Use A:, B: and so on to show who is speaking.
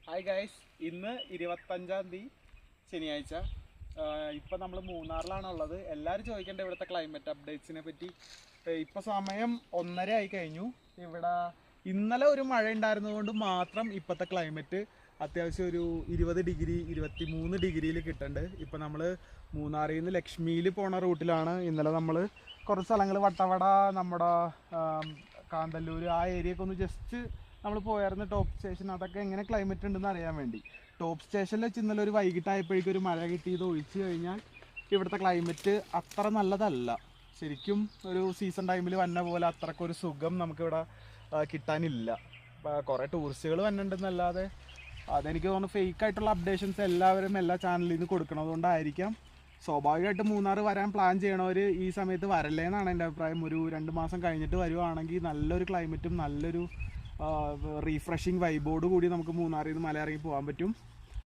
A: Hi guys, ഇന്ന് 25-ാം തീയതി ശനിയാഴ്ച. ഇപ്പം നമ്മൾ മൂന്നാറിലാണുള്ളത്. എല്ലാവരും ചോദിക്കേണ്ട ഇവിടുത്തെ ക്ലൈമറ്റ് അപ്ഡേറ്റ്സിനെ പറ്റി. ഇപ്പോൾ സമയം 1:30 ആയി കഴിഞ്ഞു. ഇവിടെ ഇന്നലെ ഒരു മഴ ഉണ്ടായിരുന്നതുകൊണ്ട് മാത്രം ഇപ്പോഴത്തെ ക്ലൈമറ്റ് അത്യാവശ്യം ഒരു 20 ഡിഗ്രി 23 ഡിഗ്രിയിൽ കിട്ടുന്നുണ്ട്. ഇപ്പം നമ്മൾ മൂന്നാറിൽ നിന്ന് ലക്ഷ്മിയിൽ പോണ റൂട്ടിലാണ്. ഇന്നലെ നമ്മൾ കുറച്ച് സ്ഥലങ്ങൾ വട്ടവട, നമ്മുടെ കാന്തല്ലൂർ, ആ ഏരിയയൊക്കെ ഒന്ന് ജസ്റ്റ് നമ്മൾ പോയായിരുന്നു. ടോപ്പ് സ്റ്റേഷൻ അതൊക്കെ എങ്ങനെ ക്ലൈമറ്റ് ഉണ്ടെന്ന് അറിയാൻ വേണ്ടി. ടോപ്പ് സ്റ്റേഷനിൽ വെച്ച് ഇന്നലെ ഒരു വൈകിട്ടായപ്പോഴേക്കും ഒരു മഴ കിട്ടിയത് ഒഴിച്ച് കഴിഞ്ഞാൽ ഇവിടുത്തെ ക്ലൈമറ്റ് അത്ര നല്ലതല്ല. ശരിക്കും ഒരു സീസൺ ടൈമിൽ വന്ന പോലെ അത്രക്കൊരു സുഖം നമുക്കിവിടെ കിട്ടാനില്ല. കുറേ ടൂറിസ്റ്റുകൾ വന്നിട്ടുണ്ടെന്നല്ലാതെ അതെനിക്ക് തോന്നുന്നു ഫേക്കായിട്ടുള്ള അപ്ഡേഷൻസ് എല്ലാവരും എല്ലാ ചാനലിൽ നിന്ന് കൊടുക്കണതുകൊണ്ടായിരിക്കാം. സ്വാഭാവികമായിട്ട് മൂന്നാർ വരാൻ പ്ലാൻ ചെയ്യണവർ ഈ സമയത്ത് വരല്ലേ എന്നാണ് എൻ്റെ അഭിപ്രായം. ഒരു 2 മാസം കഴിഞ്ഞിട്ട് വരുവാണെങ്കിൽ നല്ലൊരു ക്ലൈമറ്റും നല്ലൊരു റീഫ്രഷിങ് വൈബോട് കൂടി നമുക്ക് മൂന്നാറിൽ നിന്ന് മല ഇറങ്ങി പോകാൻ പറ്റും.